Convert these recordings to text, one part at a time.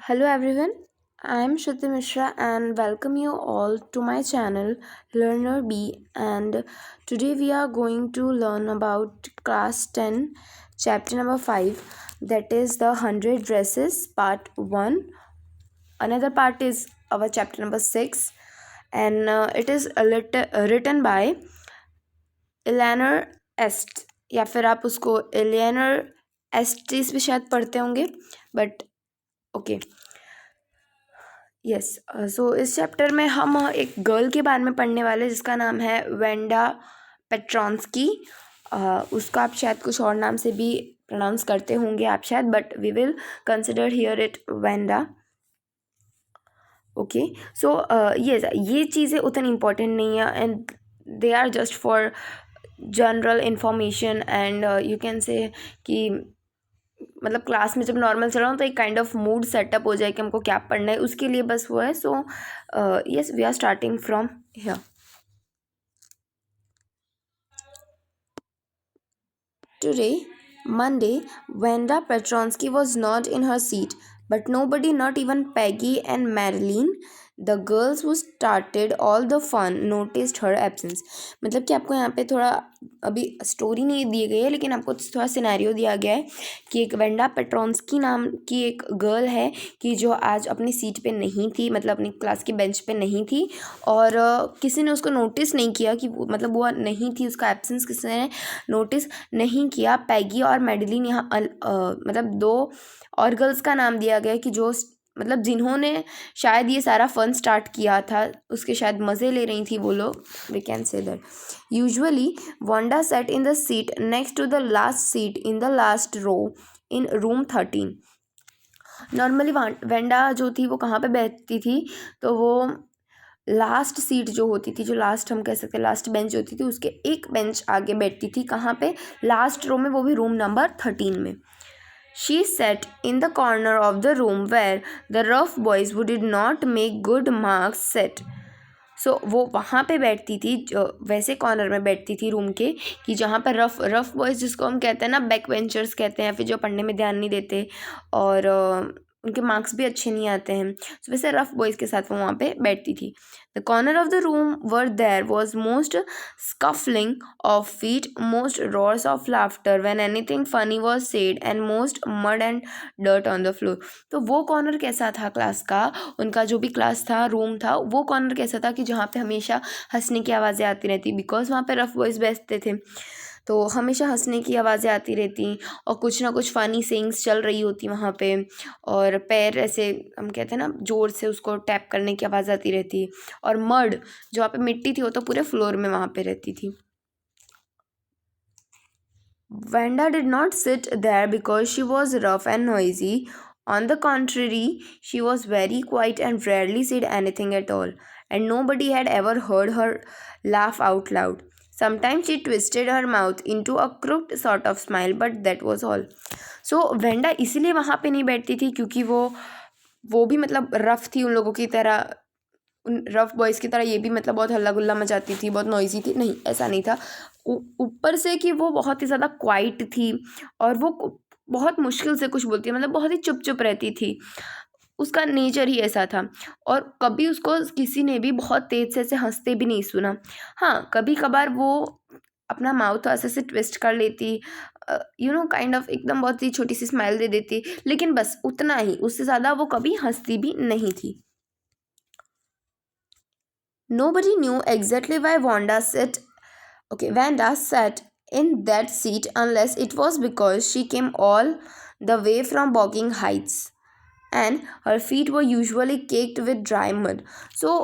Hello everyone, I am Shruti Mishra and welcome you all to my channel Learner B, and today we are going to learn about class 10 chapter number 5, that is the 100 dresses part 1. Another part is our chapter number 6, and it is written by Eleanor Est, या फिर आप उसको एलियनर एस्टिस भी शायद पढ़ते होंगे, but okay. Yes, सो इस chapter में हम एक गर्ल के बारे में पढ़ने वाले हैं जिसका नाम है वेंडा पेट्रॉन्स्की। उसका आप शायद कुछ और नाम से भी प्रोनाउंस करते होंगे आप शायद, but we will consider here it Wanda. Okay, so yes, ये चीज़ें उतनी इम्पोर्टेंट नहीं है and they are just for general information and you can say कि मतलब क्लास में जब नॉर्मल चल रहा हूँ तो एक काइंड ऑफ मूड सेटअप हो जाए कि हमको क्या पढ़ना है, उसके लिए बस वो है। So yes, we are starting from here. Today, Monday, Wanda Petronsky was not in her seat, but nobody, not even Peggy and Marilyn, the girls who started all the fun, noticed her absence. मतलब कि आपको यहाँ पे थोड़ा अभी story नहीं दी गई है, लेकिन आपको थोड़ा सिनेरियो दिया गया है कि एक वेंडा पेट्रॉन्स्की नाम की एक गर्ल है कि जो आज अपनी सीट पे नहीं थी, मतलब अपनी क्लास की बेंच पे नहीं थी, और किसी ने उसको नोटिस नहीं किया कि मतलब वो नहीं थी, उसका एब्सेंस किसी ने नोटिस नहीं किया। पैगी और मेडलिन यहाँ मतलब दो और गर्ल्स का नाम दिया गया कि जो मतलब जिन्होंने शायद ये सारा फन स्टार्ट किया था, उसके शायद मज़े ले रही थी वो लोग, we can say that. Usually Wanda set in the seat next to the last seat in the last row in room 13। Normally Wanda जो थी वो कहाँ पे बैठती थी, तो वो लास्ट सीट जो होती थी, जो लास्ट हम कह सकते हैं लास्ट बेंच होती थी, उसके एक बेंच आगे बैठती थी। कहाँ पे? लास्ट रो में, वो भी रूम नंबर 13 में। She set in the corner of the room where the rough boys who did not make good marks set. सो वो वहाँ पे बैठती थी, वैसे कॉर्नर में बैठती थी रूम के कि जहाँ पर रफ बॉयज़ जिसको हम कहते हैं ना, बैक बेंचर्स कहते हैं, फिर जो पढ़ने में ध्यान नहीं देते और उनके मार्क्स भी अच्छे नहीं आते हैं, तो वैसे रफ बॉयज़ के साथ वो वहाँ पे बैठती थी। The corner of the room where there was most scuffling of feet, most roars of laughter when anything funny was said, and most mud and dirt on the floor. तो वो corner कैसा था क्लास का, उनका जो भी class था, room था, वो कॉर्नर कैसा था कि जहाँ पे हमेशा हंसने की आवाज़ें आती रहती, बिकॉज वहाँ पे रफ बॉयज़ बैठते थे, तो हमेशा हंसने की आवाज़ें आती रहती और कुछ ना कुछ फ़नी सेइंग्स चल रही होती वहाँ पे, और पैर ऐसे हम कहते हैं ना ज़ोर से उसको टैप करने की आवाज़ आती रहती, और मड जो वहाँ पे मिट्टी थी वो तो पूरे फ्लोर में वहाँ पे रहती थी। Vanda did not sit there because she was rough and noisy. On the contrary, she was very quiet and rarely said anything at all, and nobody had ever heard her laugh out loud. Sometimes she twisted her mouth into a crooked sort of smile, but that was all. So Wanda इसीलिए वहाँ पे नहीं बैठती थी क्योंकि वो भी मतलब रफ़ थी उन लोगों की तरह, उन रफ़ बॉयज़ की तरह ये भी मतलब बहुत हल्ला गुल्ला मचाती थी, बहुत नॉइज़ी थी, नहीं ऐसा नहीं था। ऊपर से कि वो बहुत ही ज़्यादा क्वाइट थी और वो बहुत मुश्किल से कुछ बोलती है, मतलब बहुत ही चुप चुप रहती थी, उसका नेचर ही ऐसा था। और कभी उसको किसी ने भी बहुत तेज़ से ऐसे हंसते भी नहीं सुना। हाँ, कभी कभार वो अपना माउथ ऐसे से ट्विस्ट कर लेती, यू नो काइंड ऑफ एकदम बहुत ही छोटी सी स्माइल दे देती, लेकिन बस उतना ही, उससे ज़्यादा वो कभी हंसती भी नहीं थी। Nobody knew exactly why Wanda sat in that seat unless it was because she came all the way from Bogging Heights and her feet were usually caked with dry mud. So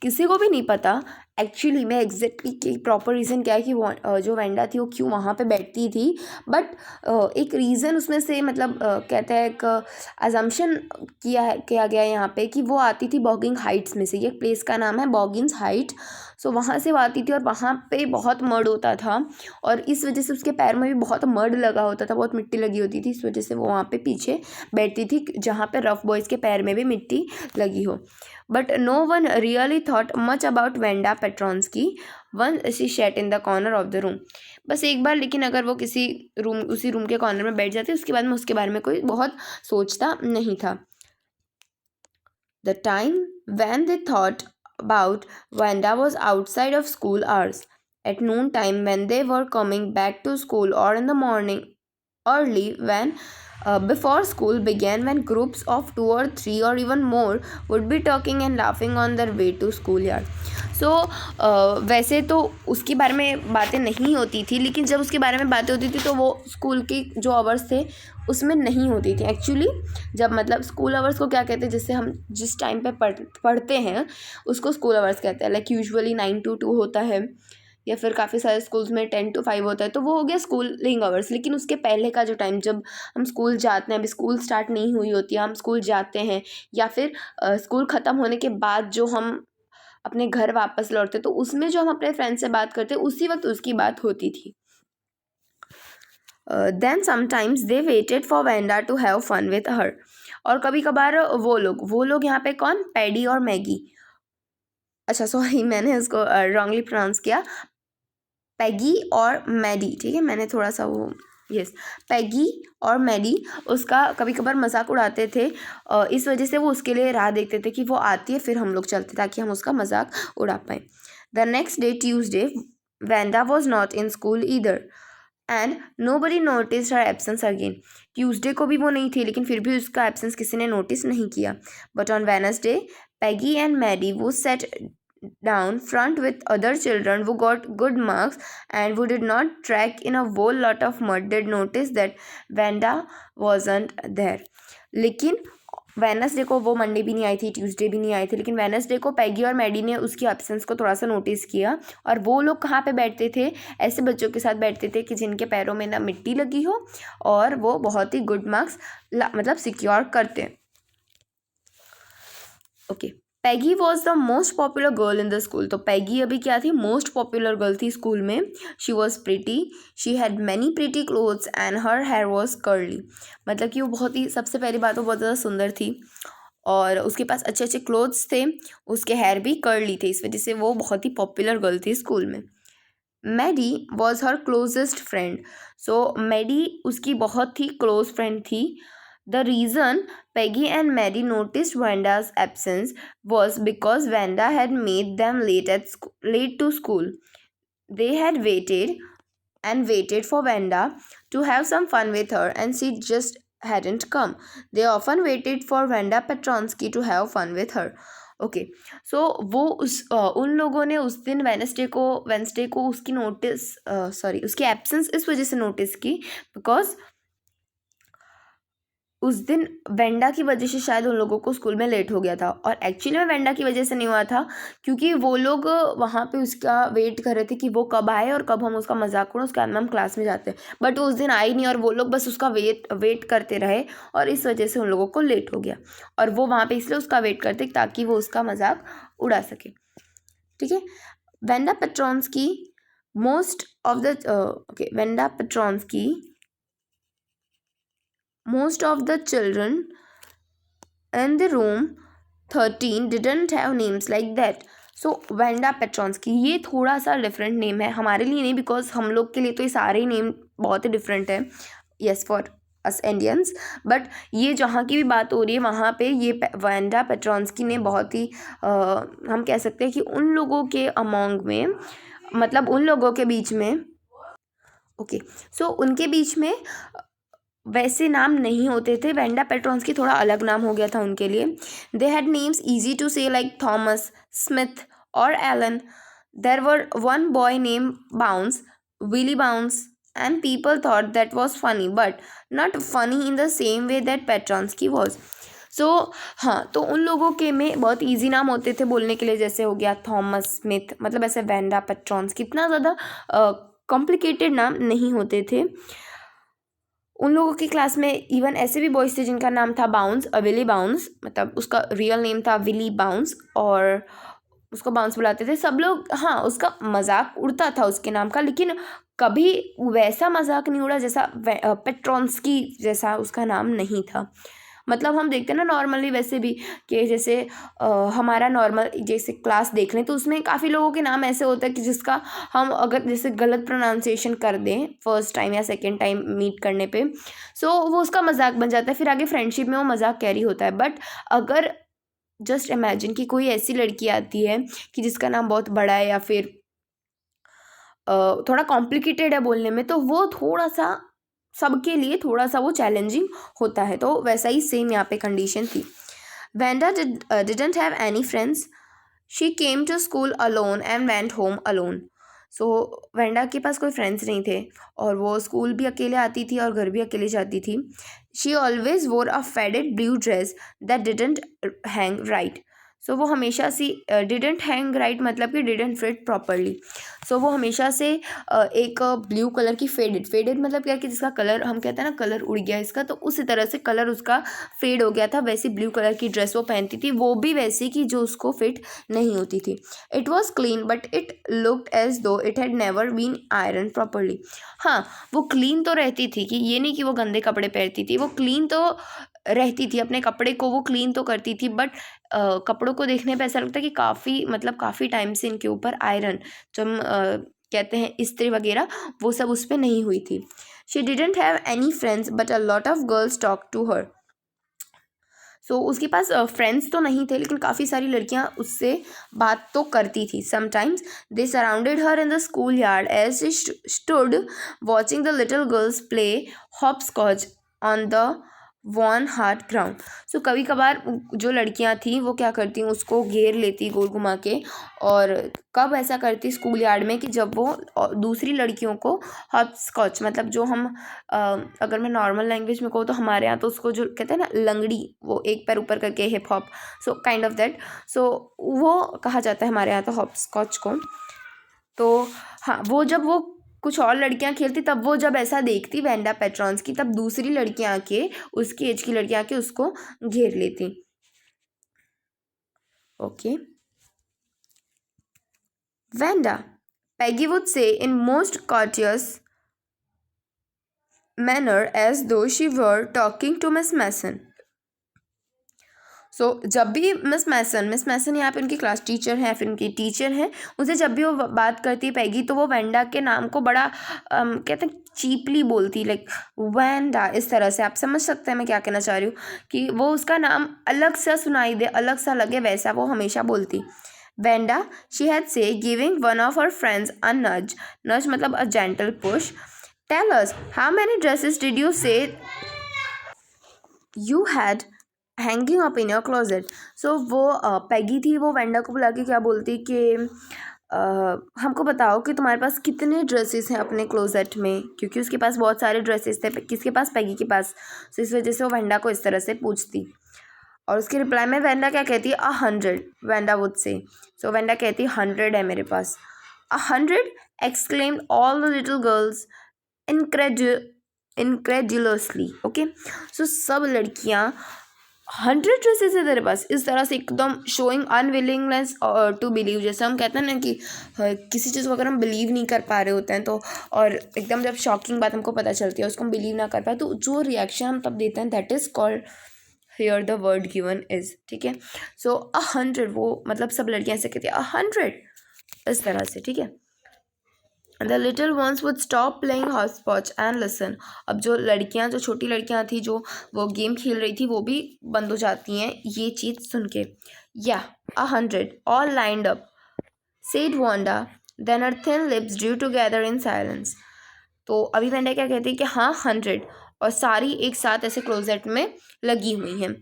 किसी को भी नहीं पता actually में exactly proper reason क्या है कि वो जो वेंडा थी वो क्यों वहाँ पे बैठती थी, बट एक रीज़न उसमें से मतलब कहते हैं एक अजम्पशन किया गया यहाँ पे कि वो आती थी बॉगिंग हाइट्स में से, ये प्लेस का नाम है बॉगिंग्स हाइट। सो वहाँ से वो आती थी और वहाँ पे बहुत मड होता था और इस वजह से उसके पैर में भी बहुत मड लगा होता था, बहुत मिट्टी लगी होती थी, इस वजह से वो वहाँ पे पीछे बैठती थी जहाँ पे रफ बॉयज़ के पैर में भी मिट्टी लगी हो। But no one really thought much about Wanda Petronski one she sat in the corner of the room. बस एक बार, लेकिन अगर वो किसी उसी रूम के कॉर्नर में बैठ जाती, उसके बाद में उसके बारे में कोई बहुत सोचता नहीं था। The time when they thought about Wanda was outside of school hours. At noon time, when they were coming back to school, or in the morning early when before school began, when groups of two or three or even more would be talking and laughing on their way to schoolyard. सो वैसे तो उसके बारे में बातें नहीं होती थी, लेकिन जब उसके बारे में बातें होती थी तो वो स्कूल के जो आवर्स थे उसमें नहीं होती थी एक्चुअली। जब मतलब स्कूल आवर्स को क्या कहते हैं, जिससे हम जिस टाइम पे पढ़ते हैं उसको स्कूल आवर्स कहते हैं। लाइक यूजुअली 9 to 2 होता है, या फिर काफ़ी सारे स्कूल्स में 10 to 5 होता है, तो वो हो गया स्कूलिंग आवर्स। लेकिन उसके पहले का जो टाइम, जब हम स्कूल जाते हैं, अभी स्कूल स्टार्ट नहीं हुई होती है, हम स्कूल जाते हैं, या फिर स्कूल ख़त्म होने के बाद जो हम अपने घर वापस लौटते, तो उसमें जो हम अपने फ्रेंड से बात करते उसी वक्त उसकी बात होती थी। Then sometimes they waited for Wanda to have fun with her. और कभी कभार वो लोग यहाँ पे कौन, पैडी और मैगी, अच्छा सॉरी मैंने उसको रॉन्गली प्रोनाउंस किया, पैगी और मैडी, ठीक है, मैंने थोड़ा सा वो यस पैगी और मैडी उसका कभी कभार मजाक उड़ाते थे। इस वजह से वो उसके लिए राह देखते थे कि वो आती है फिर हम लोग चलते, ताकि हम उसका मजाक उड़ा पाएँ। The next day Tuesday Wanda was not in school either and nobody notice her absence again. Tuesday को भी वो नहीं थी, लेकिन फिर भी उसका एब्सेंस किसी ने नोटिस नहीं किया। But on Wednesday Peggy and Maddie वो set down front with other children who got good marks and who did not track in a whole lot of mud did notice that Wanda wasn't there. लेकिन Wednesday को, वो Monday भी नहीं आई थी, Tuesday भी नहीं आई थी, लेकिन वेनसडे को पैगी और मैडी ने उसकी एब्सेंस को थोड़ा सा नोटिस किया। और वो लोग कहाँ पे बैठते थे, ऐसे बच्चों के साथ बैठते थे कि जिनके पैरों में ना मिट्टी लगी हो और वो बहुत ही गुड मार्क्स मतलब सिक्योर करते। Okay, Peggy was the most popular girl in the school. तो पैगी अभी क्या थी, मोस्ट पॉपुलर गर्ल थी स्कूल में। She was pretty, she had many pretty clothes and her hair was curly. मतलब कि वो बहुत ही, सबसे पहली बात, वो बहुत ज़्यादा सुंदर थी और उसके पास अच्छे अच्छे क्लोथ्स थे, उसके हेयर भी कर्ली थे, इस वजह से वो बहुत ही पॉपुलर गर्ल थी स्कूल में। Maddie was her closest friend. So Maddie उसकी बहुत ही क्लोज फ्रेंड थी। The reason Peggy and Mary noticed Wanda's absence was because Wanda had made them late to school. They had waited and waited for Wanda to have some fun with her, and she just hadn't come. They often waited for Wanda Petronsky to have fun with her. Okay, so वो उन लोगों ने उस दिन Wednesday को उसकी notice उसकी absence इस वजह से नोटिस की बिकॉज उस दिन वेंडा की वजह से शायद उन लोगों को स्कूल में लेट हो गया था। और एक्चुअली में वेंडा की वजह से नहीं हुआ था, क्योंकि वो लोग वहाँ पे उसका वेट कर रहे थे कि वो कब आए और कब हम उसका मजाक उड़ाएं, उसके बाद में हम क्लास में जाते हैं। बट उस दिन आई नहीं और वो लोग बस उसका वेट करते रहे और इस वजह से उन लोगों को लेट हो गया। और वो वहाँ पर इसलिए उसका वेट करते ताकि वो उसका मजाक उड़ा सके, ठीक है। Wanda Petronski most of the children in the room 13 didn't have names like that. So Wanda Petronski, ये थोड़ा सा डिफरेंट नेम है हमारे लिए, नहीं बिकॉज हम लोग के लिए तो ये सारे ही नेम बहुत ही डिफरेंट है, yes for us Indians. But ये जहाँ की भी बात हो रही है वहाँ पे ये वेंडा पेट्रॉन्स्की ने बहुत ही हम कह सकते हैं कि उन लोगों के अमोंग में, मतलब उन लोगों के बीच में, ओके सो उनके बीच में वैसे नाम नहीं होते थे। वेंडा पेट्रॉन्स्की थोड़ा अलग नाम हो गया था उनके लिए। They had names easy to say like Thomas, Smith और Allen. There were one boy name Bounce, Willie Bounce, and people thought that was funny but not funny in the same way that Petronski was. So हाँ, तो उन लोगों के में बहुत easy नाम होते थे बोलने के लिए, जैसे हो गया थॉमस, स्मिथ, मतलब ऐसे वेंडा पेट्रॉन्स्की इतना ज़्यादा कॉम्प्लिकेटेड नाम नहीं होते थे। उन लोगों की क्लास में इवन ऐसे भी बॉयज़ थे जिनका नाम था बाउंस, विली बाउंस, मतलब उसका रियल नेम था विली बाउंस और उसको बाउंस बुलाते थे सब लोग। हाँ, उसका मजाक उड़ता था उसके नाम का, लेकिन कभी वैसा मजाक नहीं उड़ा जैसा पेट्रॉन्स्की जैसा उसका नाम नहीं था। मतलब हम देखते हैं ना नॉर्मली वैसे भी कि जैसे हमारा नॉर्मल जैसे क्लास देख लें तो उसमें काफ़ी लोगों के नाम ऐसे होता है कि जिसका हम अगर जैसे गलत प्रोनाउंसिएशन कर दें फर्स्ट टाइम या सेकंड टाइम मीट करने पे, सो वो उसका मजाक बन जाता है, फिर आगे फ्रेंडशिप में वो मजाक कैरी होता है। बट अगर जस्ट इमेजिन कि कोई ऐसी लड़की आती है कि जिसका नाम बहुत बड़ा है या फिर थोड़ा कॉम्प्लिकेटेड है बोलने में, तो वो थोड़ा सा सबके लिए थोड़ा सा वो चैलेंजिंग होता है। तो वैसा ही सेम यहाँ पे कंडीशन थी। Wanda didn't have any friends, she came to school alone and went home alone. So Wanda के पास कोई फ्रेंड्स नहीं थे और वो स्कूल भी अकेले आती थी और घर भी अकेले जाती थी। She always wore a faded blue dress that didn't hang right. So वो हमेशा से डिडंट हैंग राइट मतलब कि डिडंट फिट प्रॉपरली। सो वो हमेशा से एक ब्लू कलर की फेडेड मतलब क्या कि जिसका कलर हम कहते हैं ना कलर उड़ गया इसका, तो उसी तरह से कलर उसका फेड हो गया था। वैसी ब्लू कलर की ड्रेस वो पहनती थी, वो भी वैसी कि जो उसको फिट नहीं होती थी। It was clean but it looked as though it had never been iron properly. हाँ, वो क्लीन तो रहती थी, कि ये नहीं कि वो गंदे कपड़े पहनती थी, वो क्लीन तो रहती थी, अपने कपड़े को वो क्लीन तो करती थी, बट कपड़ों को देखने पे ऐसा लगता है कि काफ़ी टाइम से इनके ऊपर आयरन जो हम कहते हैं इस्त्री वगैरह, वो सब उस पर नहीं हुई थी। She didn't have any friends but a lot of girls talk to her. So उसके पास फ्रेंड्स तो नहीं थे, लेकिन काफ़ी सारी लड़कियां उससे बात तो करती थी। Sometimes they surrounded her in the school yard as she stood watching the little girls play hop scotch on the worn hard ground. So कभी कभार जो लड़कियां थी वो क्या करती, उसको घेर लेती गोल घुमा के। और कब ऐसा करती स्कूल यार्ड में कि जब वो दूसरी लड़कियों को हॉप स्कॉच मतलब जो हम अगर मैं नॉर्मल लैंग्वेज में कहूँ तो हमारे यहाँ तो उसको जो कहते हैं ना लंगड़ी, वो एक पैर ऊपर करके hip hop, so kind of that, so वो कहा जाता है हमारे यहाँ तो हॉप स्कॉच को। तो हाँ, वो कुछ और लड़कियां खेलती, तब वो जब ऐसा देखती वेंडा पेट्रॉन्स की, तब दूसरी लड़कियां आके, उसकी एज की लड़कियां आके उसको घेर लेती। Okay, Wanda, Peggy would say in most courteous manner as though she were talking to Miss Mason. सो जब भी मिस मैसन यहाँ पे उनकी क्लास टीचर हैं, फिर उनकी टीचर हैं, उनसे जब भी वो बात करती है पैगी, तो वो वेंडा के नाम को बड़ा कहते हैं चीपली बोलती, लाइक वेंडा, इस तरह से। आप समझ सकते हैं मैं क्या कहना चाह रही हूँ, कि वो उसका नाम अलग सा सुनाई दे, अलग सा लगे, वैसा वो हमेशा बोलती। Wanda, she had say giving one of her friends a nudge मतलब a gentle push, tell us how many dresses did you say you had hanging up in your closet. So वो पैगी थी, वो Wanda को बुला के क्या बोलती कि हमको बताओ कि तुम्हारे पास कितने ड्रेसेस हैं अपने क्लोजेट में, क्योंकि उसके पास बहुत सारे ड्रेसेस थे। किसके पास? पैगी के पास। सो इस वजह से वो वेंडा को इस तरह से पूछती, और उसके रिप्लाई में वेंडा क्या कहती है? 100, Wanda would say. So Wanda कहती 100 है मेरे पास। 100 exclaimed all the little girls incredulously. Okay, so सब लड़कियां 100 ड्रेसेस है तेरे पास, इस तरह से एकदम शोइंग अनविलिंगनेस टू बिलीव। जैसे हम कहते हैं ना कि किसी चीज़ को अगर हम बिलीव नहीं कर पा रहे होते हैं, तो और एकदम जब शॉकिंग बात हमको पता चलती है, उसको हम बिलीव ना कर पाए, तो जो रिएक्शन हम तब देते हैं, that is called here the word given is. ठीक है, सो 100, वो मतलब सब लड़कियां ऐसे कहती है 100, इस तरह से। ठीक है, The little ones would stop playing hopscotch and listen. अब जो लड़कियां, जो छोटी लड़कियां थी, जो वो गेम खेल रही थी, वो भी बंद हो जाती हैं ये चीज़ सुन के। Yeah, 100 all lined up, said Wanda. Then her thin lips drew together in silence. तो अभी वेंडा क्या कहती है कि हाँ 100, और सारी एक साथ ऐसे क्लोजेट में लगी हुई हैं,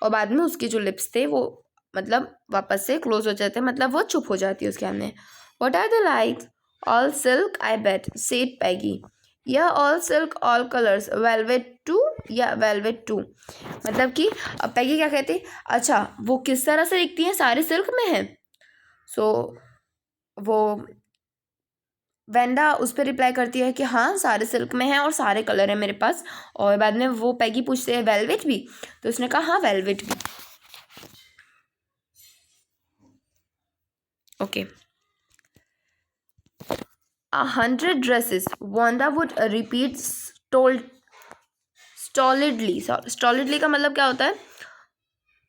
और बाद में उसके जो लिप्स थे वो मतलब वापस से क्लोज हो जाते हैं, मतलब वो चुप हो जाती है उसके सामने। What are they like? All silk, I bet, said Peggy. Yeah, all silk, all colors. Velvet too? Yeah, velvet too. मतलब कि अब पैगी क्या कहती, अच्छा वो किस तरह से दिखती हैं? सारे सिल्क में हैं। सो वो वेंडा उस पर रिप्लाई करती है कि हाँ सारे सिल्क में हैं और सारे कलर हैं मेरे पास। और बाद में वो पैगी पूछते हैं वेलवेट भी, तो उसने कहा हाँ वेलवेट भी। Okay, 100 dresses, Wanda would repeat stolidly. Stolidly का मतलब क्या होता है?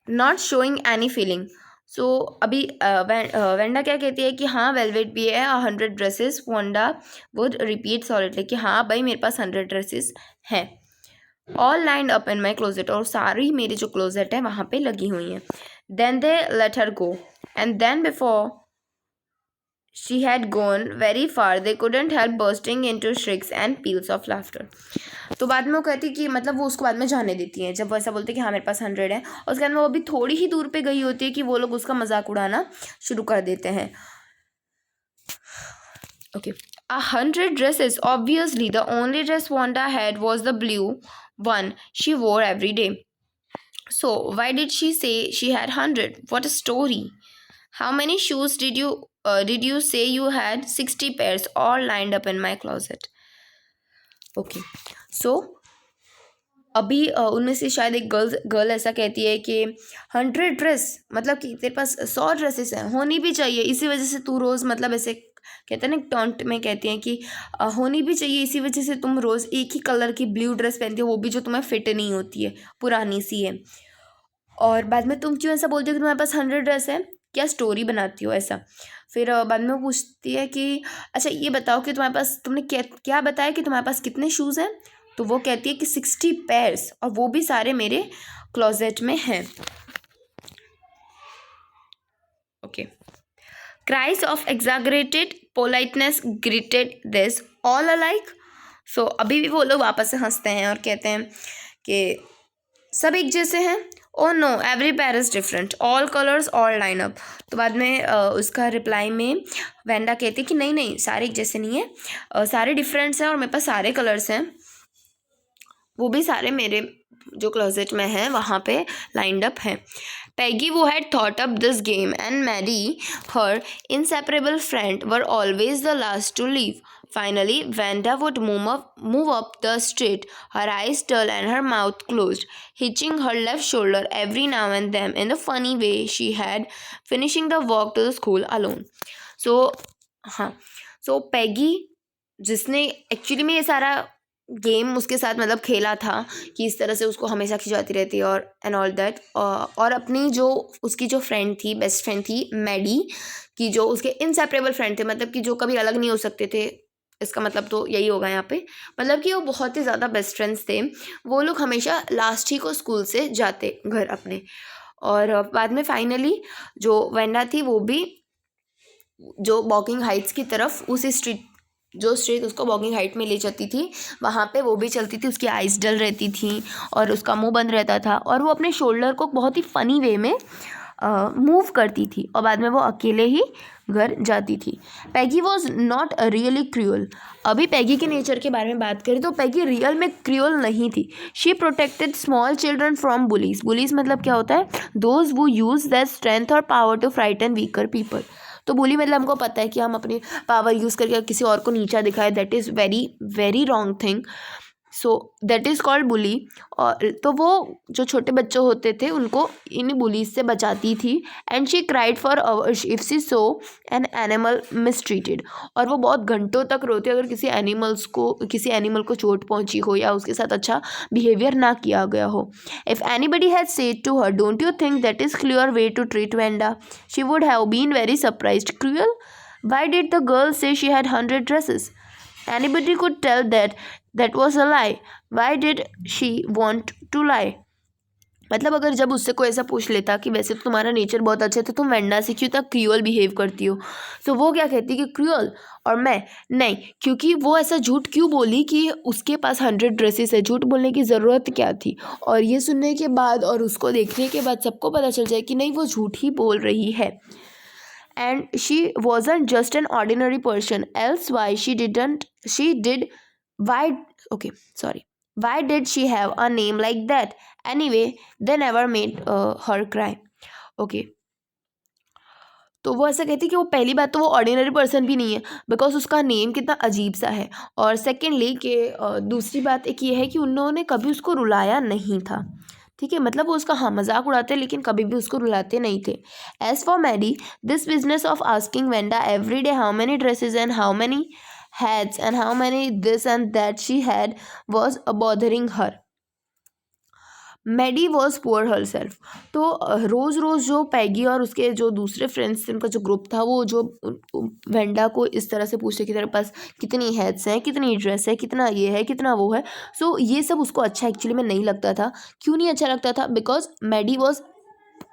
Not showing any feeling. So अभी वेंडा क्या कहती है कि हाँ वेलवेट भी है, 100 dresses. Wanda would repeat solidly कि हाँ भाई मेरे पास 100 ड्रेसेस हैं, all lined up in my closet, और सारी मेरी जो क्लोजेट है वहाँ पे लगी हुई हैं। Then they let her go. And then before she had gone very far, they couldn't help bursting into shrieks and peals of laughter. तो बाद में वो कहती कि मतलब वो उसको बाद में जाने देती हैं, जब वो ऐसा बोलते कि हाँ मेरे पास 100 है, और उसके बाद में वो अभी थोड़ी ही दूर पे गई होती है कि वो लोग उसका मजाक उड़ाना शुरू कर देते हैं. Okay. 100 dresses. Obviously, the only dress Wanda had was the blue one she wore every day. So, why did she say she had 100? What a story. How many shoes did you say you had? 60 pairs, all lined up in my closet. Okay. So, अभी उनमें से शायद एक girl ऐसा कहती है कि 100 dress मतलब कि तेरे पास 100 ड्रेसेस हैं, होनी भी चाहिए, इसी वजह से तू रोज़ मतलब ऐसे कहते हैं ना, टॉन्ट में कहती हैं कि होनी भी चाहिए, इसी वजह से तुम रोज़ एक ही कलर की ब्लू ड्रेस पहनती हो, वो भी जो तुम्हें फिट नहीं होती है, पुरानी सी है. और बाद में तुम क्यों ऐसा बोलती हो कि तुम्हारे पास 100 ड्रेस है, क्या स्टोरी बनाती हो ऐसा. फिर बाद में वो पूछती है कि अच्छा ये बताओ कि तुम्हारे पास, तुमने क्या बताया कि तुम्हारे पास कितने शूज़ हैं. तो वो कहती है कि 60 पेयर्स, और वो भी सारे मेरे क्लोजेट में हैं. Okay. Cries of exaggerated politeness greeted this all alike. So अभी भी वो लोग वापस से हंसते हैं और कहते हैं कि सब एक जैसे हैं. Oh no, every pair is different, all colours all line up. तो बाद में उसका रिप्लाई में वेंडा कहती है कि नहीं नहीं, सारे एक जैसे नहीं है, सारे डिफरेंट्स हैं और मेरे पास सारे कलर्स हैं, वो भी सारे मेरे जो क्लोजेट में हैं वहाँ पे लाइंड अप हैं. Peggy, who had thought up this game, and Maddie, her inseparable friend, were always the last to leave. Finally, Wanda would move up the street, her eyes dull and her mouth closed, hitching her left shoulder every now and then in the funny way she had, finishing the walk to the school alone. So Peggy, जिसने actually में ये सारा game उसके साथ मतलब खेला था कि इस तरह से उसको हमेशा खिंचाती रहती है और एंड ऑल दैट, और अपनी जो उसकी जो फ्रेंड थी, बेस्ट फ्रेंड थी मैडी की, जो उसके इनसेपरेबल फ्रेंड थे, मतलब कि जो कभी अलग नहीं हो सकते थे, इसका मतलब तो यही होगा यहाँ पे, मतलब कि वो बहुत ही ज़्यादा बेस्ट फ्रेंड्स थे. वो लोग हमेशा लास्ट ही को स्कूल से जाते घर अपने. और बाद में फाइनली जो वेंडा थी वो भी जो वॉकिंग हाइट्स की तरफ, उस स्ट्रीट उसको वॉकिंग हाइट में ले जाती थी, वहाँ पे वो भी चलती थी. उसकी आइज़ डल रहती थी और उसका मुंह बंद रहता था, और वो अपने शोल्डर को बहुत ही फ़नी वे में मूव करती थी, और बाद में वो अकेले ही घर जाती थी. पैगी वॉज नॉट रियली क्रूअल. अभी पैगी के नेचर के बारे में बात करें तो पैगी रियल में क्रूअल नहीं थी. She protected small children from bullies. Bullies मतलब क्या होता है? दोज वो यूज़ दैट स्ट्रेंथ और power to frighten weaker people. तो बुली मतलब हमको पता है कि हम अपनी पावर यूज़ करके किसी और को नीचा दिखाए, that is very very wrong thing. So that is called bully. और तो वो जो छोटे बच्चे होते थे उनको इन बुलीज से बचाती थी. And she cried for hours if she saw an animal mistreated. और वो बहुत घंटों तक रोती अगर किसी एनिमल को चोट पहुंची हो या उसके साथ अच्छा बिहेवियर ना किया गया हो. If anybody had said to her, don't you think that is clear way to treat Wanda, she would have been very surprised. Cruel? Why did the girl say she had 100 dresses? Anybody could tell that was a lie. Why did she want to lie? मतलब अगर जब उससे कोई ऐसा पूछ लेता कि वैसे तो तुम्हारा नेचर बहुत अच्छा है, तो तुम वेंडा से क्यों तक क्रूअल बिहेव करती हो, तो वो क्या कहती कि क्रूअल और मैं नहीं, क्योंकि वो ऐसा झूठ क्यों बोली कि उसके पास 100 ड्रेसेस है, झूठ बोलने की ज़रूरत क्या थी. और ये सुनने के बाद और उसको देखने के बाद सबको पता चल जाए कि नहीं, वो झूठ ही बोल रही है. And she wasn't just an ordinary person, else why why did she have a name like that? Anyway, they never made her cry. Okay. तो वो ऐसा कहती कि वो पहली बात तो वो ऑर्डिनरी पर्सन भी नहीं है, बिकॉज उसका नेम कितना अजीब सा है. और सेकेंडली कि दूसरी बात एक ये है कि उन्होंने कभी उसको रुलाया नहीं था. ठीक है, मतलब वो उसका मजाक उड़ाते लेकिन कभी भी उसको रुलाते नहीं थे. As for Maddie, this business of asking Wanda every day how many dresses and how many hats and how many this and that she had was bothering her. Maddie was poor herself. तो रोज़ रोज़ जो पैगी और उसके जो दूसरे friends थे, उनका जो ग्रुप था, वो जो वेंडा को इस तरह से पूछते कि तेरे पास कितनी हैट्स हैं, कितनी ड्रेस है, कितना ये है, कितना वो है. सो ये सब उसको अच्छा एक्चुअली में नहीं लगता था. क्यों नहीं अच्छा लगता था? बिकॉज मैडी वॉज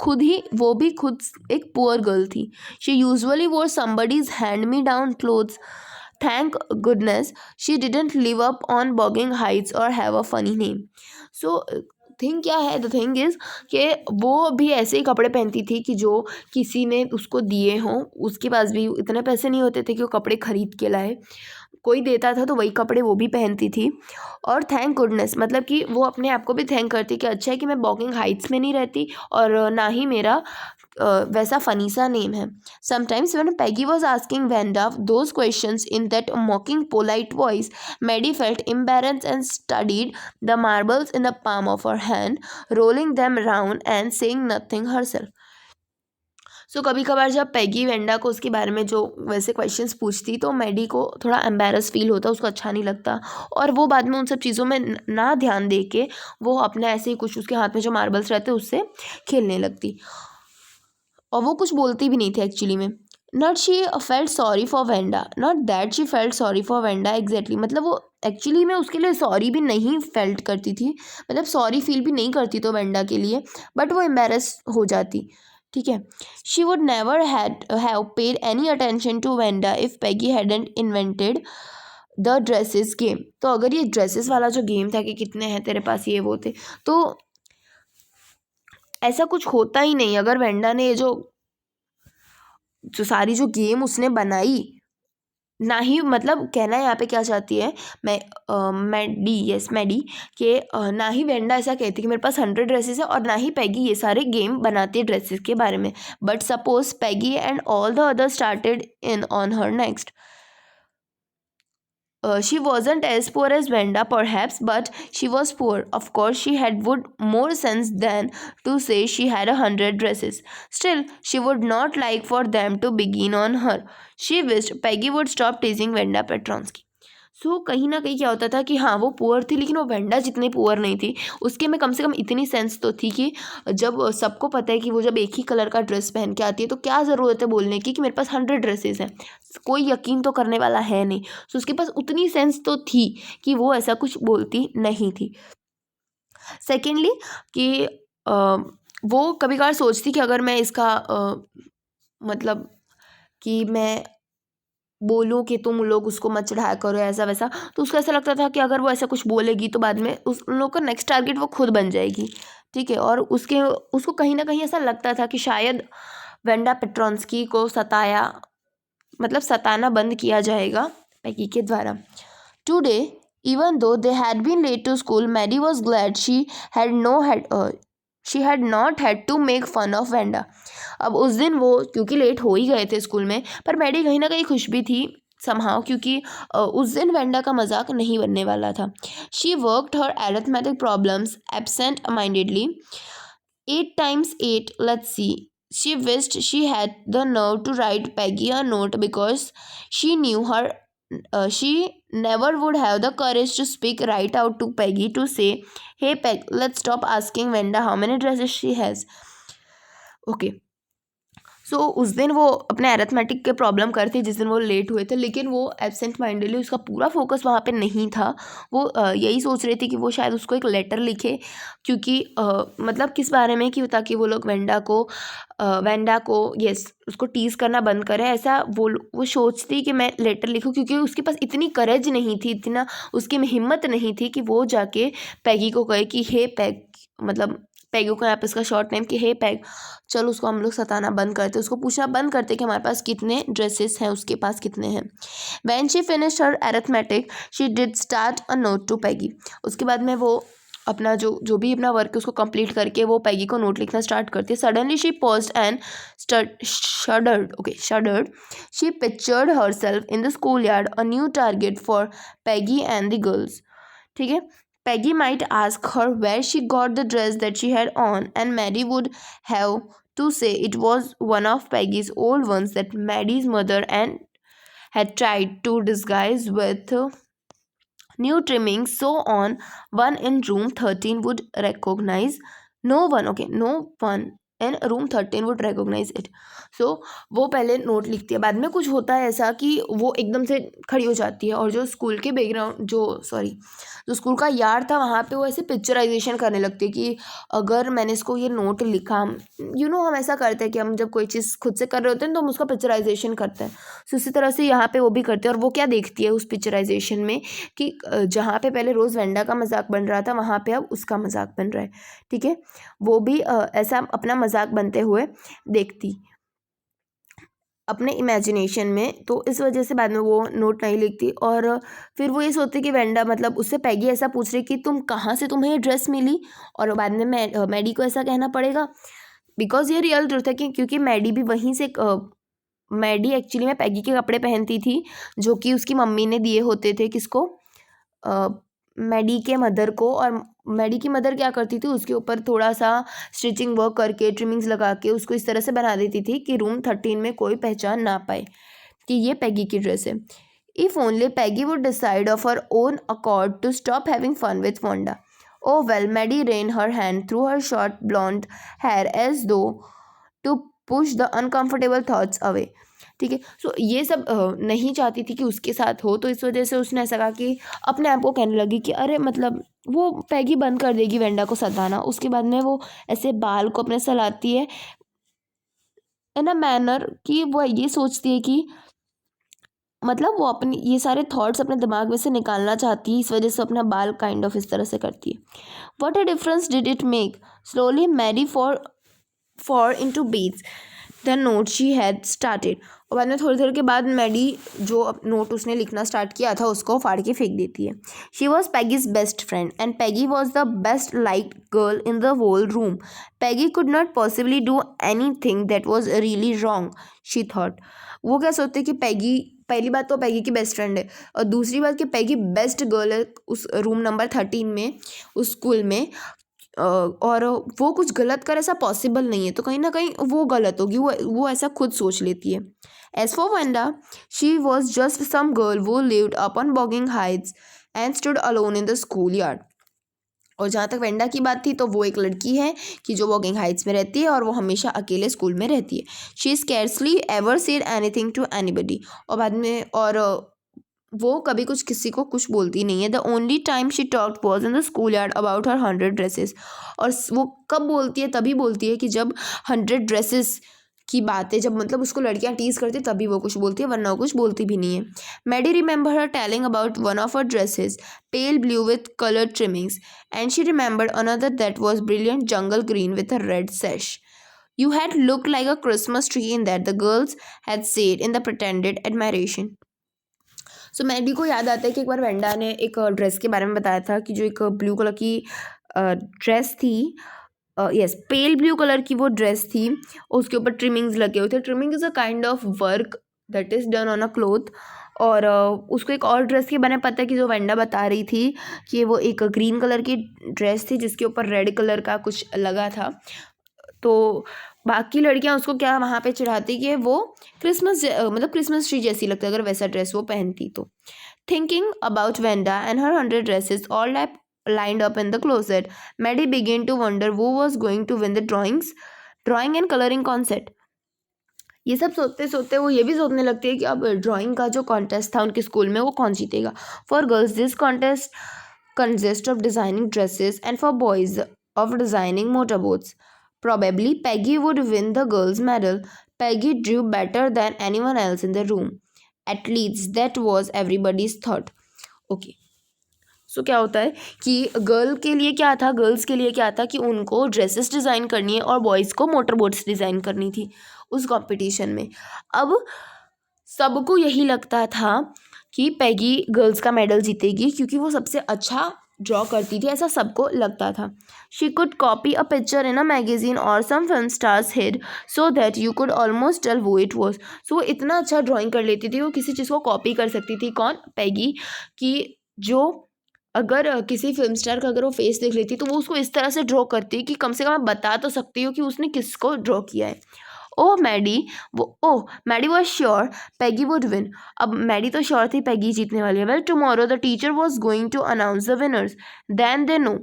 खुद ही वो भी खुद एक पुअर गर्ल थी. शी यूजुअली वोर somebody's hand me down clothes. Thank goodness she didn't live up on bogging heights or have a funny name. So thing क्या है, द थिंग इज़ कि वो भी ऐसे ही कपड़े पहनती थी कि जो किसी ने उसको दिए हों. उसके पास भी इतने पैसे नहीं होते थे कि वो कपड़े खरीद के लाए. कोई देता था तो वही कपड़े वो भी पहनती थी. और थैंक गुडनेस मतलब कि वो अपने आप को भी थैंक करती कि अच्छा है कि मैं बॉगिंग हाइट्स में नहीं रहती और ना ही मेरा वैसा फ़नी सा नेम है. Sometimes when Peggy was asking Wanda those questions in that mocking polite voice, Maddie felt embarrassed and studied the marbles in the palm of her hand, rolling them round and saying nothing herself. सो कभी कभार जब पैगी Wanda को उसके बारे में जो वैसे questions पूछती तो मैडी को थोड़ा एम्बेरस फील होता, उसको अच्छा नहीं लगता और वो बाद में उन सब चीज़ों में ना ध्यान दे के वो अपने ऐसे ही कुछ उसके हाथ में जो मार्बल्स रहते उससे खेलने लगती और वो कुछ बोलती भी नहीं थी एक्चुअली में. Not she felt sorry for Wanda, not that she felt sorry for Wanda exactly, मतलब वो एक्चुअली में उसके लिए सॉरी भी नहीं फेल्ट करती थी, मतलब सॉरी फील भी नहीं करती तो वेंडा के लिए, बट वो एम्बेरस हो जाती. ठीक है. She would never have paid any attention to Wanda if Peggy hadn't invented the dresses game. तो अगर ये ड्रेसेस वाला जो गेम था कि कितने हैं तेरे पास ये वो थे, तो ऐसा कुछ होता ही नहीं अगर वेंडा ने ये जो जो सारी जो गेम उसने बनाई ना ही, मतलब कहना यहाँ पे क्या चाहती है मैडी, यस मैडी, कि ना ही वेंडा ऐसा कहती कि मेरे पास 100 ड्रेसेस है और ना ही पैगी ये सारे गेम बनाती है ड्रेसेस के बारे में. But suppose Peggy and all the other started in on her next. She wasn't as poor as Venda, perhaps, but she was poor. Of course, she had would more sense than to say she had 100 dresses. Still, she would not like for them to begin on her. She wished Peggy would stop teasing Venda Petronsky. सो कहीं ना कहीं क्या होता था कि हाँ वो poor थी लेकिन वो वेंडा जितनी पुअर नहीं थी. उसके में कम से कम इतनी सेंस तो थी कि जब सबको पता है कि वो जब एक ही कलर का ड्रेस पहन के आती है तो क्या ज़रूरत है बोलने की कि मेरे पास 100 ड्रेसेस हैं. कोई यकीन तो करने वाला है नहीं. सो उसके पास उतनी सेंस तो थी कि वो ऐसा कुछ बोलती नहीं थी. सेकेंडली कि वो कभी कभार सोचती कि अगर मैं इसका मतलब कि मैं बोलूँ कि तुम लोग उसको मत चढ़ाया करो ऐसा वैसा, तो उसको ऐसा लगता था कि अगर वो ऐसा कुछ बोलेगी तो बाद में उन लोग का नेक्स्ट टारगेट वो खुद बन जाएगी. ठीक है. और उसको कहीं ना कहीं ऐसा लगता था कि शायद वेंडा पेट्रोन्स्की को मतलब सताना बंद किया जाएगा पैगी के द्वारा. Today even though they had been late to school, Maddie was glad she had not had to make fun of Wanda. अब उस दिन वो क्योंकि लेट हो ही गए थे स्कूल में, पर मैडी कहीं ना कहीं खुश भी थी समहाउ क्योंकि उस दिन वेंडा का मजाक नहीं बनने वाला था. She worked her arithmetic problems absent mindedly. 8 times 8, let's see. She wished she had the nerve to write Peggy a note because she knew she never would have the courage to speak right out to Peggy to say, "Hey Peg, let's stop asking Wenda how many dresses she has." Okay. सो उस दिन वो अपने arithmetic के problem करती जिस दिन वो late हुए थे, लेकिन वो एब्सेंट माइंडली उसका पूरा फोकस वहाँ पे नहीं था. वो यही सोच रही थी कि वो शायद उसको एक लेटर लिखे क्योंकि मतलब किस बारे में कि ताकि वो लोग वेंडा को यस उसको टीज़ करना बंद करे. ऐसा वो सोचती कि मैं लेटर लिखूं क्योंकि उसके पास इतनी करेज नहीं थी, इतना उसकी में हिम्मत नहीं थी कि वो जाके पैगी को कहे कि हे पैग, मतलब पैगी को यहाँ पे इसका शॉर्ट नेम कि हे पैग, चलो उसको हम लोग सताना बंद करते, उसको पूछना बंद करते कि हमारे पास कितने ड्रेसेस हैं, उसके पास कितने हैं. When she finished her arithmetic she did start a note to Peggy. उसके बाद में वो अपना जो भी अपना वर्क है उसको कंप्लीट करके वो पैगी को नोट लिखना स्टार्ट करती है. Suddenly she paused and shuddered. She pictured herself in the schoolyard, a new target for Peggy and the girls. ठीक है. Peggy might ask her where she got the dress that she had on, and Maddie would have to say it was one of Peggy's old ones that Maddie's mother and had tried to disguise with new trimmings. So on one in room 13 would recognize no one. Okay, no one and room 13 would recognise it. So वो पहले note लिखती है, बाद में कुछ होता है ऐसा कि वो एकदम से खड़ी हो जाती है, और जो स्कूल के बैकग्राउंड जो स्कूल का यार्ड था वहाँ पे वो ऐसे पिक्चराइजेशन करने लगती है कि अगर मैंने इसको ये नोट लिखा, हम ऐसा करते हैं कि हम जब कोई चीज़ खुद से कर रहे होते हैं तो हम उसका पिक्चराइजेशन करते हैं। सो इसी तरह से यहाँ पे वो भी करते हैं, और वो क्या देखती है उस पिक्चराइजेशन में कि जहाँ पे पहले रोज़ वेंडा का मजाक बन रहा था वहाँ पे अब उसका मजाक बन रहा है। ठीक है, वो भी ऐसा अपना मजाक बनते हुए देखती अपने इमेजिनेशन में, तो इस वजह से बाद में वो नोट नहीं लिखती। और फिर वो ये सोचती कि वेंडा, मतलब उससे पैगी ऐसा पूछ रही कि तुम कहाँ से तुम्हें ये ड्रेस मिली, और बाद में मैडी को ऐसा कहना पड़ेगा बिकॉज ये रियल ट्रूथ है कि क्योंकि मैडी भी वहीं से मैडी एक्चुअली में पैगी के कपड़े पहनती थी जो कि उसकी मम्मी ने दिए होते थे किसको, मैडी के मदर को। और मैडी की मदर क्या करती थी, उसके ऊपर थोड़ा सा स्टिचिंग वर्क करके ट्रिमिंग्स लगा के उसको इस तरह से बना देती थी कि रूम 13 में कोई पहचान ना पाए कि ये पैगी की ड्रेस है। If only Peggy would decide of her own accord to stop having fun with Wanda. Oh well, Maddie ran her hand through her short blonde hair as though to push the uncomfortable thoughts away. ठीक है, सो ये सब नहीं चाहती थी कि उसके साथ हो, तो इस वजह से उसने ऐसा कहा कि अपने आप को कहने लगी कि अरे मतलब वो पैगी बंद कर देगी वेंडा को सताना। उसके बाद में वो ऐसे बाल को अपने सहलाती है इन अ मैनर कि वो ये सोचती है कि मतलब वो अपनी ये सारे थॉट्स अपने दिमाग में से निकालना चाहती है, इस वजह से अपना बाल काइंड ऑफ इस तरह से करती है। What a difference did it make, slowly Mary for into bits the note she had started. और बाद में थोड़ी देर के बाद मैडी जो नोट उसने लिखना स्टार्ट किया था उसको फाड़ के फेंक देती है। She was Peggy's best friend and Peggy was the best like girl in the whole room. Peggy could not possibly do anything that was really wrong, she thought. वो क्या सोचते कि पैगी, पहली बात तो पैगी की बेस्ट फ्रेंड है, और दूसरी बात कि पैगी बेस्ट गर्ल है उस रूम नंबर 13 में, उस स्कूल में। और वो कुछ गलत कर ऐसा पॉसिबल नहीं है, तो कहीं ना कहीं वो गलत होगी, वो ऐसा खुद सोच लेती है। As for Wanda, she was just some girl who lived upon Boggins Heights and stood alone in the school yard. और जहाँ तक वेंडा की बात थी तो वो एक लड़की है कि जो वॉकिंग हाइट्स में रहती है और वो हमेशा अकेले स्कूल में रहती है। She scarcely ever said anything to anybody. और बाद में वो कभी कुछ किसी को कुछ बोलती नहीं है। The only time she talked was in the school yard about her 100 dresses. और वो कब बोलती है, तभी बोलती है कि जब 100 ड्रेसेस की बात है, जब मतलब उसको लड़कियां टीज करती तभी वो कुछ बोलती है, वरना वो कुछ बोलती भी नहीं है। Maddie remember her telling about one of her dresses, pale blue with coloured trimmings, and she remembered another that was brilliant jungle green with a red sash. You had looked like a Christmas tree in that, the girls had said in the pretended admiration. So Maddie को याद आता है कि एक बार Wanda ने एक dress के बारे में बताया था कि जो एक ब्लू कलर की ड्रेस थी, यस पेल ब्लू कलर की वो ड्रेस थी, उसके ऊपर ट्रिमिंग्स लगे हुए थे। Trimming is a kind of work that is done on a cloth. और उसको एक और ड्रेस के बारे में पता है कि जो वेंडा बता रही थी कि वो एक ग्रीन कलर की ड्रेस थी जिसके ऊपर रेड कलर का कुछ लगा था। तो बाकी लड़कियां उसको क्या वहाँ पे चिढ़ाती कि वो मतलब क्रिसमस ट्री जैसी लगती है अगर वैसा ड्रेस वो पहनती तो। Thinking about Wanda and her 100 dresses all lined up in the closet, Maddie began to wonder who was going to win the drawing and coloring contest. ये सब सोचते सोचते वो ये भी सोचने लगती है कि अब ड्राइंग का जो कॉन्टेस्ट था उनके स्कूल में वो कौन जीतेगा। For girls this contest consist of designing dresses and for boys of designing motorboats. Probably Peggy would win the girls' medal. Peggy drew better than anyone else in the room. At least that was everybody's thought. Okay. सो क्या होता है कि girls के लिए क्या था कि उनको ड्रेसेस डिज़ाइन करनी है और बॉयज़ को मोटर बोट्स डिज़ाइन करनी थी उस कंपटीशन में। अब सबको यही लगता था कि पैगी गर्ल्स का मेडल जीतेगी क्योंकि वो सबसे अच्छा ड्रॉ करती थी, ऐसा सबको लगता था। She could copy a picture in a magazine और some film stars head so that you could almost tell who it was. So वो इतना अच्छा ड्राइंग कर लेती थी, वो किसी चीज़ को कॉपी कर सकती थी। कौन? पैगी। कि जो अगर किसी फिल्म स्टार का अगर वो फेस देख लेती तो वो उसको इस तरह से ड्रॉ करती कि कम से कम आप बता तो सकती हो कि उसने किसको ड्रॉ किया है। Maddie was sure Peggy would win. अब मैडी तो श्योर थी पैगी जीतने वाली है। Well tomorrow the teacher was going to announce the winners, then they know.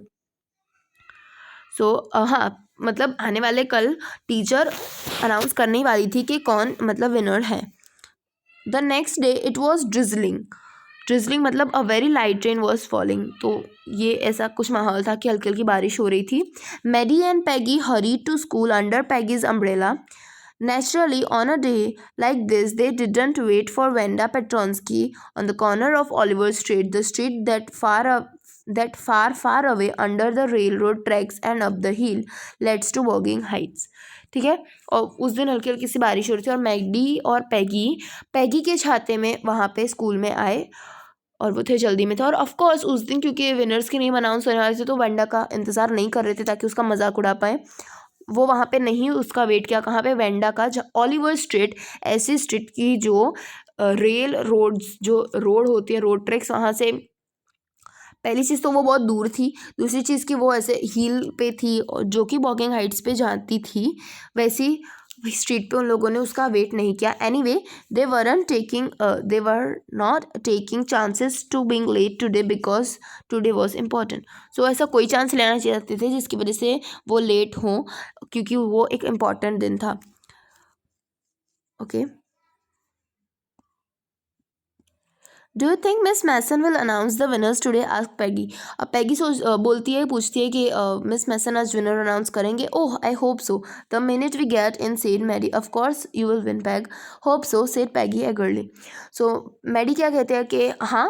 So हाँ, मतलब आने वाले कल टीचर अनाउंस करने वाली थी कि कौन मतलब विनर है। The next day it was drizzling. Drizzling मतलब a very light rain was falling. तो ये ऐसा कुछ माहौल था कि हल्की हल्की बारिश हो रही थी। Maddie and Peggy hurried to school under Peggy's umbrella. Naturally, on a day like this, they didn't wait for Wanda Petronsky on the corner of Oliver Street, the street that far away under the railroad tracks and up the hill leads to Wogging Heights. ठीक है। और उस दिन हल्की हल्की सी बारिश हो रही थी और मैगडी और पैगी के छाते में वहाँ पे स्कूल में आए और वो थे जल्दी में थे। और ऑफ कोर्स उस दिन क्योंकि विनर्स के नेम अनाउंस होने वाले थे तो वेंडा का इंतज़ार नहीं कर रहे थे ताकि उसका मजाक उड़ा पाए। वो वहाँ पे नहीं उसका वेट किया, कहाँ पे, वेंडा का। ओलिवर स्ट्रीट ऐसी स्ट्रीट की जो रेल रोड्स जो रोड होती है, रोड ट्रैक्स, वहाँ से पहली चीज़ तो वो बहुत दूर थी, दूसरी चीज़ कि वो ऐसे हिल पे थी और जो कि वॉकिंग हाइट्स पे जाती थी, वैसी स्ट्रीट पे उन लोगों ने उसका वेट नहीं किया। Anyway they were not taking chances to being late today because today was important. So ऐसा कोई चांस लेना चाहते थे जिसकी वजह से वो लेट हों, क्योंकि वो एक इम्पॉर्टेंट दिन था। Okay, do you think Miss Mason will announce the winners today? Ask Peggy. अब पैगी बोलती है, पूछती है कि मिस मैसन आज विनर अनाउंस करेंगे। Oh I hope so the minute we get in, said Maddie. Of course you will win Peg. Hope so, said Peggy eagerly. So Maddie क्या कहते हैं कि हाँ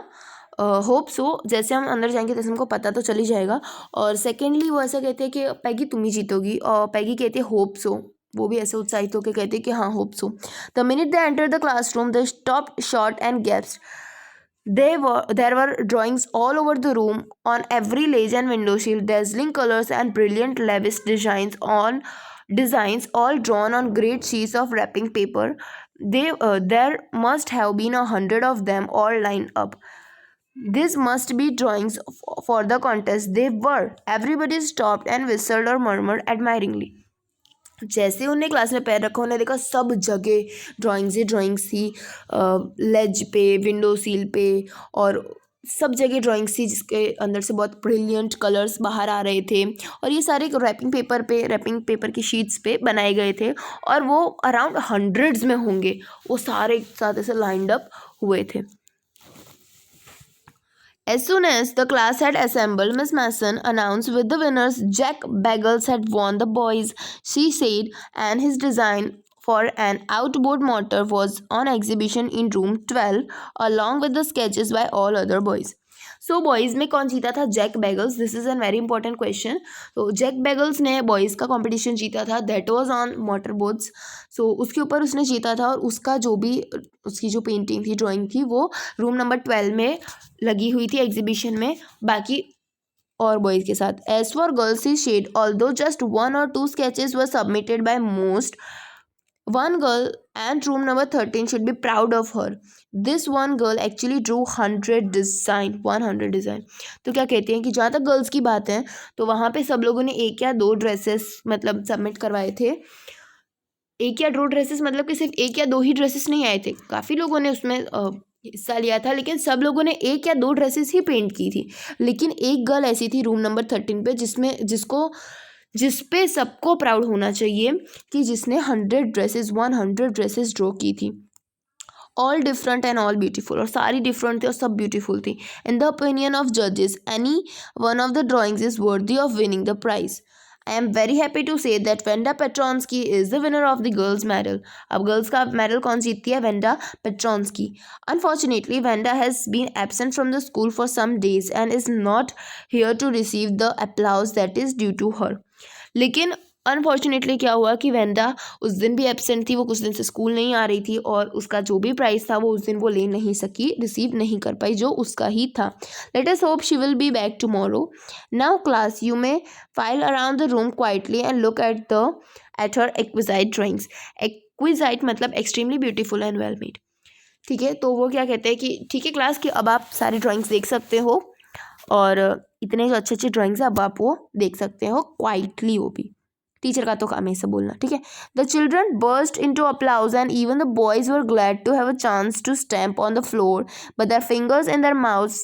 होप सो, जैसे हम अंदर जाएंगे तैसे हमको पता तो चल ही जाएगा। और सेकेंडली वो ऐसा कहते हैं कि पैगी तुम ही जीतोगी, और पैगी कहती है होप सो। वो भी ऐसे उत्साहित होकर कहते हैं कि हाँ hope so. The minute they enter the classroom they stopped short and gapped. There were drawings all over the room, on every ledge and window sill, dazzling colors and brilliant lavish designs, all drawn on great sheets of wrapping paper. There must have been 100 of them all lined up. These must be drawings for the contest. They were. Everybody stopped and whistled or murmured admiringly. जैसे उन्हें class में पैर रखा, उन्हें देखा सब जगह drawings ही drawings थी, लेज पे, विंडो सील पे, और सब जगह ड्राइंग्स थी जिसके अंदर से बहुत ब्रिलियंट कलर्स बाहर आ रहे थे। और ये सारे रैपिंग पेपर की शीट्स पे बनाए गए थे, और वो अराउंड हंड्रेड्स में होंगे, वो सारे एक साथ ऐसे लाइंड अप हुए थे। As soon as the class had assembled, Miss Mason announced with the winners Jack Bagels had won the boys, she said, and his design for an outboard motor was on exhibition in room 12 along with the sketches by all other boys. So boys में कौन जीता था? Jack Beggles. This is an very important question. तो Jack Beggles ने boys का competition जीता था, that was on motor boats. So उसके ऊपर उसने जीता था, और उसका जो भी उसकी जो पेंटिंग थी, ड्राइंग थी, वो रूम नंबर 12 में लगी हुई थी एग्जीबिशन में, बाकी और बॉयज़ के साथ। As for girls he shed although just 1 or 2 sketches were submitted by most, one girl and room number 13 should be proud of her. This one girl actually drew 100 design. तो क्या कहते हैं कि जहाँ तक गर्ल्स की बात है तो वहाँ पे सब लोगों ने एक या दो ड्रेसेस मतलब सबमिट करवाए थे। एक या दो ड्रेसेस मतलब कि सिर्फ एक या दो ही ड्रेसेस नहीं आए थे, काफ़ी लोगों ने उसमें हिस्सा लिया था, लेकिन सब लोगों ने एक या दो ड्रेसेस ही पेंट की थी। लेकिन एक गर्ल ऐसी थी रूम नंबर 13 पे जिस पे सबको प्राउड होना चाहिए कि जिसने 100 ड्रेसेस ड्रॉ की थी। All different and all beautiful, और सारी डिफरेंट थी और सब ब्यूटीफुल थी। इन द ओपिनियन ऑफ जजेस any one of the drawings is worthy of winning the prize. I am very happy to say that Wanda Petronsky is the winner of the girls medal. अब girls का medal कौन जीतती है? Wanda पेट्रॉन्स्की। Unfortunately, Wanda has been absent from the school for some days and is not here to receive the applause that is due to her. लेकिन unfortunately क्या हुआ कि Wanda उस दिन भी एब्सेंट थी, वो कुछ दिन से स्कूल नहीं आ रही थी, और उसका जो भी प्राइज़ था वो उस दिन वो ले नहीं सकी, रिसीव नहीं कर पाई, जो उसका ही था। Let us hope she will be back tomorrow. Now class you may file around the room quietly and look at her exquisite drawings. Exquisite मतलब extremely beautiful and well made. ठीक है, तो वो क्या कहते हैं कि ठीक है क्लास कि अब आप सारी ड्राइंग्स देख सकते हो, और इतने जो अच्छे अच्छे ड्राइंग्स है अब आप वो देख सकते हो क्वाइटली, वो भी टीचर का तो काम है सब बोलना। ठीक है, the children burst into applause and even the boys were glad to have a chance to stamp on the floor but their fingers in their mouths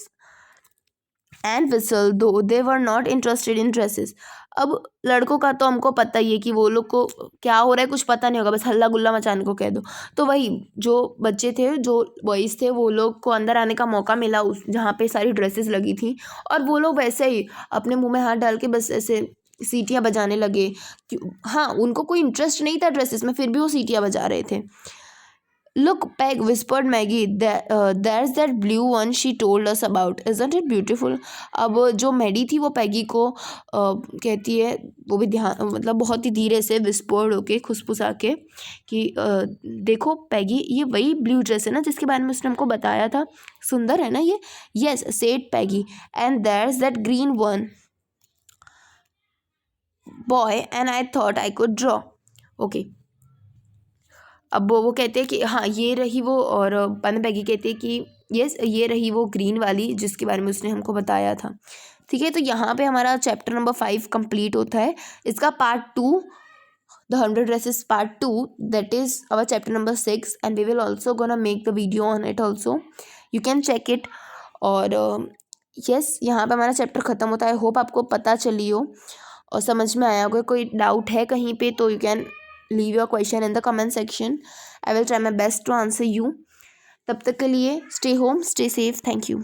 and whistle, though they were not interested in dresses. अब लड़कों का तो हमको पता ही है कि वो लोग को क्या हो रहा है कुछ पता नहीं होगा, बस हल्ला गुल्ला मचाने को कह दो। तो वही जो बच्चे थे, जो बॉयज़ थे, वो लोग को अंदर आने का मौका मिला उस जहाँ पे सारी ड्रेसेस लगी थी, और वो लोग वैसे ही अपने मुंह में हाथ डाल के बस ऐसे सीटियाँ बजाने लगे। हाँ, उनको कोई इंटरेस्ट नहीं था ड्रेसेस में, फिर भी वो सीटियाँ बजा रहे थे। Look, Peg, whispered Maggie. There's that blue one she told us about. Isn't it beautiful? अब जो मैडी थी वो पैगी को कहती है, वो भी ध्यान मतलब बहुत ही धीरे से विस्पर्ड होके खुसफुसा के कि देखो पैगी, ये वही ब्लू ड्रेस है ना जिसके बारे में उसने हमको बताया था, सुंदर है ना ये। Yes said Peggy, and there's that green one boy and I thought I could draw. Okay अब वो कहते हैं कि हाँ ये रही वो, और पन पैगी कहते हैं कि यस ये रही वो ग्रीन वाली जिसके बारे में उसने हमको बताया था। ठीक है, तो यहाँ पे हमारा चैप्टर नंबर 5 कंप्लीट होता है। इसका part 2, the 100 dresses part 2, that is our chapter number 6, and we will also gonna make the video on it also, you can check it. और यस यहाँ पे हमारा चैप्टर ख़त्म होता है। होप आपको पता चली हो और समझ में आया होगा। कोई डाउट है कहीं पे तो you can leave your question in the comment section. I will try my best to answer you. तब तक के लिए stay home, stay safe. Thank you.